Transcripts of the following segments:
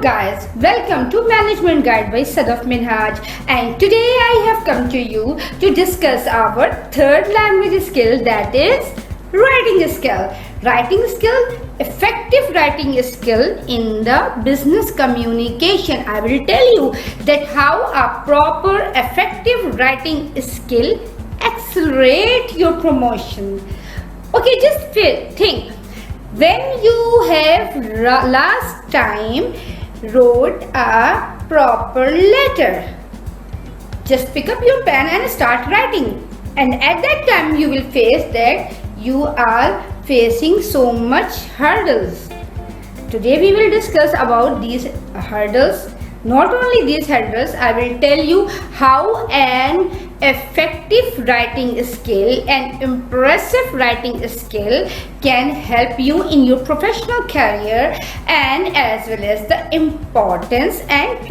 guys, welcome to Management Guide by Sadaf Minhaj, and today I have come to you to discuss our third language skill, that is writing skill. Writing skill, effective writing skill in the business communication. I will tell you that how a proper effective writing skill accelerate your promotion. Okay, just think. When you have last time wrote a proper letter, just pick up your pen and start writing. And at that time you will face that you are facing so much hurdles. Today we will discuss about these hurdles. Not only these hurdles, I will tell you how an effective writing skill and impressive writing skill can help you in your professional career, and as well as the importance and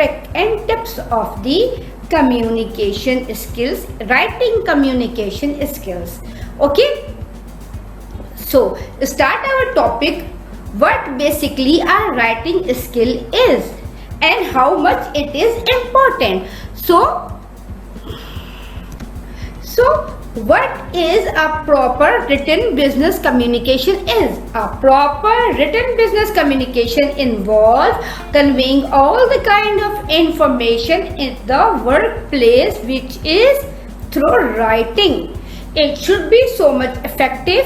tips of the communication skills, writing communication skills. Okay, so start our topic. What basically a writing skill is and how much it is important. So what is a proper written business communication is? A proper written business communication involves conveying all the kind of information in the workplace which is through writing. It should be so much effective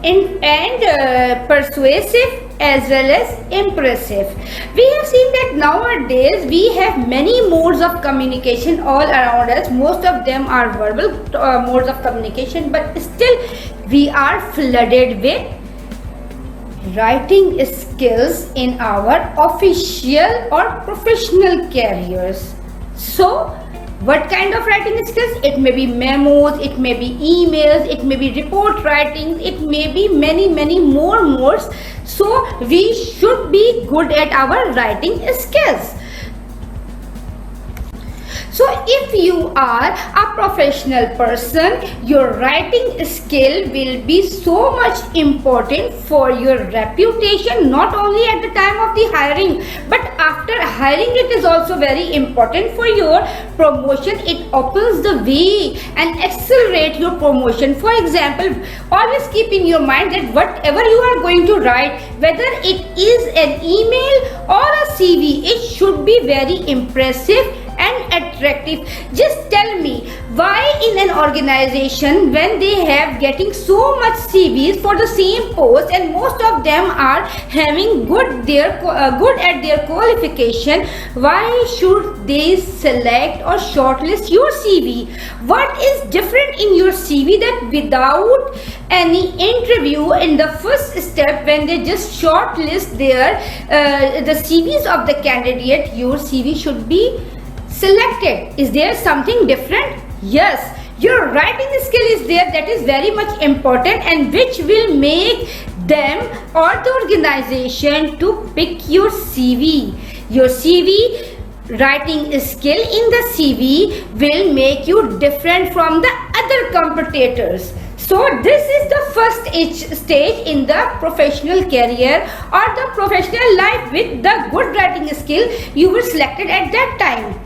and persuasive as well as impressive. We have seen that nowadays we have many modes of communication all around us. Most of them are verbal modes of communication, but still we are flooded with writing skills in our official or professional careers. So what kind of writing skills? It may be memos, it may be emails, it may be report writing, it may be many more modes. So we should be good at our writing skills. So if you are a professional person, your writing skill will be so much important for your reputation, not only at the time of the hiring, but after hiring it is also very important for your promotion. It opens the way and accelerate your promotion. For example, always keep in your mind that whatever you are going to write, whether it is an email or a CV, it should be very impressive and attractive. Just tell me, why in an organization when they have getting so much CVs for the same post and most of them are having good at their qualification, why should they select or shortlist your CV? What is different in your CV that without any interview in the first step, when they just shortlist the CVs of the candidate, your CV should be selected? Is there something different? Yes, your writing skill is there, that is very much important, and which will make them or the organization to pick your CV. Your CV, writing skill in the CV will make you different from the other competitors. So this is the first stage in the professional career or the professional life. With the good writing skill, you were selected at that time.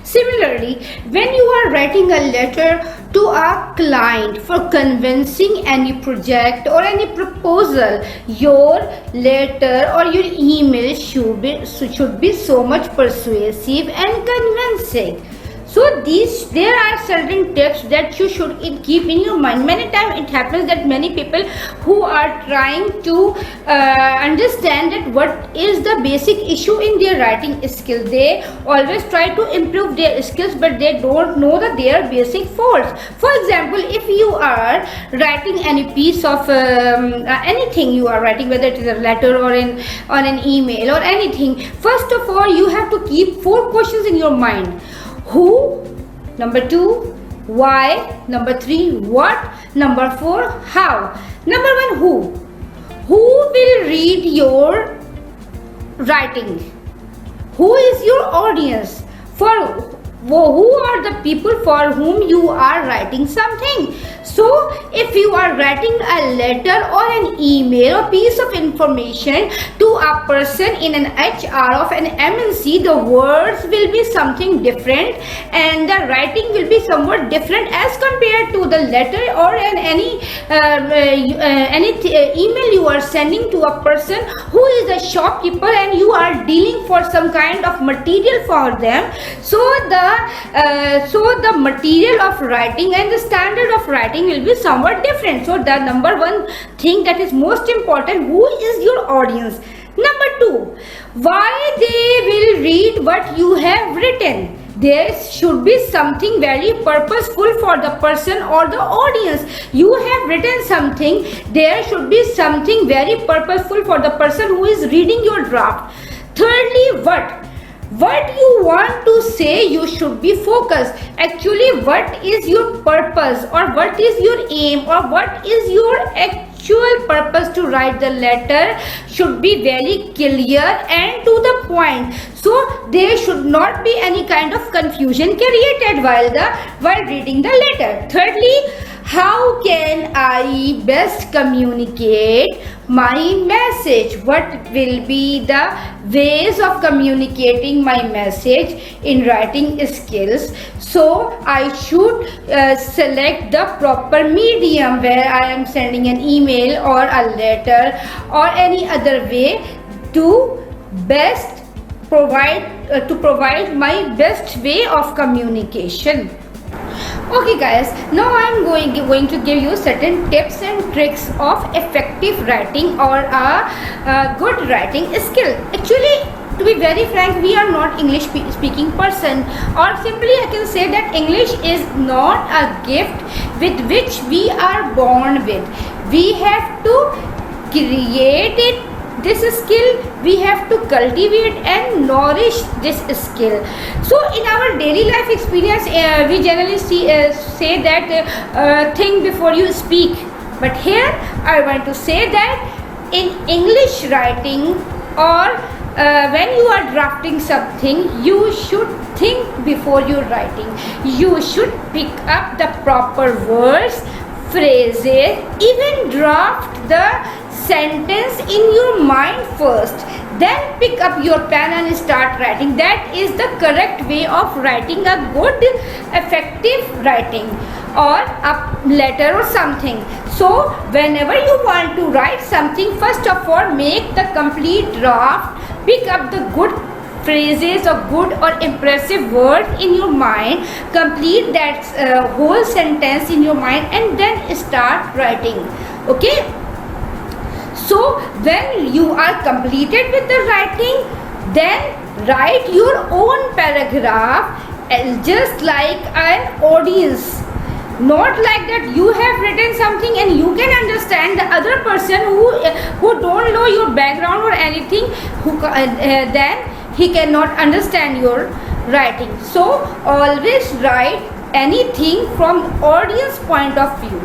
Similarly, when you are writing a letter to a client for convincing any project or any proposal, your letter or your email should be so much persuasive and convincing. So there are certain tips that you should keep in your mind. Many times it happens that many people who are trying to understand that what is the basic issue in their writing skill, they always try to improve their skills, but they don't know their basic faults. For example, if you are writing any piece of anything you are writing, whether it is a letter or an email or anything, first of all you have to keep 4 questions in your mind. Who? Number 2, why? Number 3, what? Number 4, how? Number 1, who? Who will read your writing? Who is your audience? For who are the people for whom you are writing something? So if you are writing a letter or an email or piece of information to a person in an HR of an MNC, the words will be something different and the writing will be somewhat different as compared to the letter or any email you are sending to a person who is a shopkeeper and you are dealing for some kind of material for them. So the material of writing and the standard of writing will be somewhat different. So the number one thing that is most important, who is your audience? Number two, why they will read what you have written? There should be something very purposeful for the person or the audience. You have written something, there should be something very purposeful for the person who is reading your draft. Thirdly, what you want to say, you should be focused. Actually, what is your purpose or what is your aim or what is your actual purpose to write the letter should be very clear and to the point. So there should not be any kind of confusion created while reading the letter. Thirdly, how can I best communicate my message? What will be the ways of communicating my message in writing skills? So I should select the proper medium where I am sending an email or a letter or any other way to best provide my best way of communication. Okay guys, now I am going to give you certain tips and tricks of effective writing or a good writing skill. Actually, to be very frank, we are not English speaking person, or simply I can say that English is not a gift with which we are born with. We have to create it. This skill we have to cultivate and nourish this skill. So in our daily life experience, we generally say that think before you speak. But here I want to say that in English writing or when you are drafting something, you should think before you're writing. You should pick up the proper words, phrases, even draft the sentence in your mind first, then pick up your pen and start writing. That is the correct way of writing a good effective writing or a letter or something. So whenever you want to write something, first of all make the complete draft, pick up the good phrases or good or impressive words in your mind, complete that whole sentence in your mind and then start writing. Okay, so when you are completed with the writing, then write your own paragraph just like an audience. Not like that you have written something and you can understand the other person who don't know your background or anything, then he cannot understand your writing. So always write anything from audience point of view.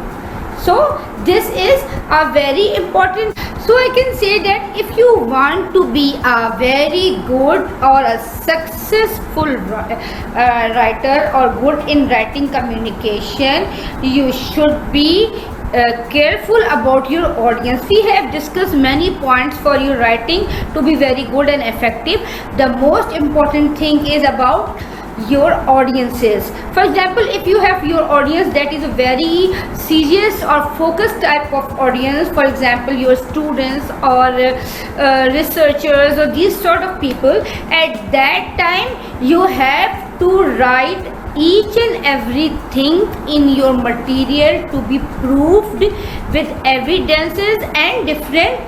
So this is a very important. So I can say that if you want to be a very good or a successful writer or good in writing communication, you should be careful about your audience. We have discussed many points for your writing to be very good and effective. The most important thing is about your audiences. For example, if you have your audience that is a very serious or focused type of audience, for example your students or researchers or these sort of people, at that time you have to write each and everything in your material to be proved with evidences and different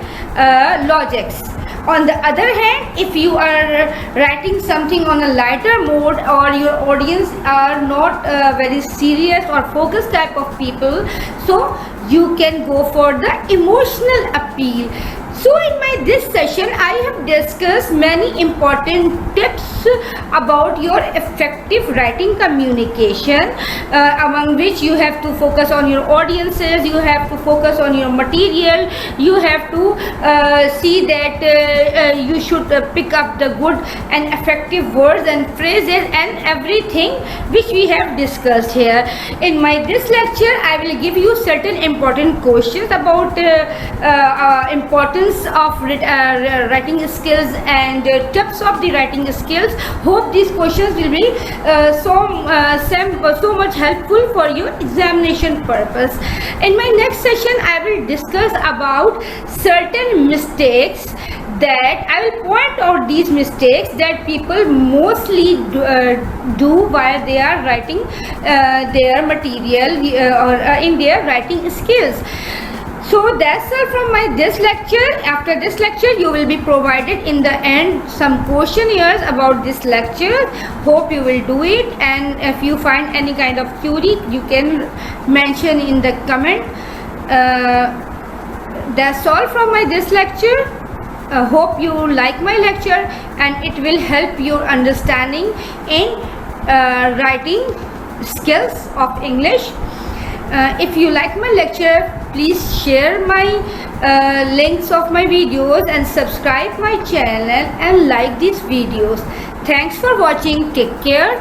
logics. On the other hand, if you are writing something on a lighter mode or your audience are not very serious or focused type of people, so you can go for the emotional appeal. So in my this session I have discussed many important tips about your effective writing communication, among which you have to focus on your audiences, you have to focus on your material, you have to see that you should pick up the good and effective words and phrases and everything which we have discussed here. In my this lecture I will give you certain important questions about importance of writing skills and tips of the writing skills. Hope these questions will be so much helpful for your examination purpose. In my next session I will discuss about certain mistakes that I will point out these mistakes that people mostly do while they are writing their material or in their writing skills. So that's all from my this lecture. After this lecture you will be provided in the end some questionnaires about this lecture. Hope you will do it, and if you find any kind of query you can mention in the comment. That's all from my this lecture. Hope you like my lecture and it will help your understanding in writing skills of English. If you like my lecture, please share my links of my videos and subscribe my channel and like these videos. Thanks for watching. Take care.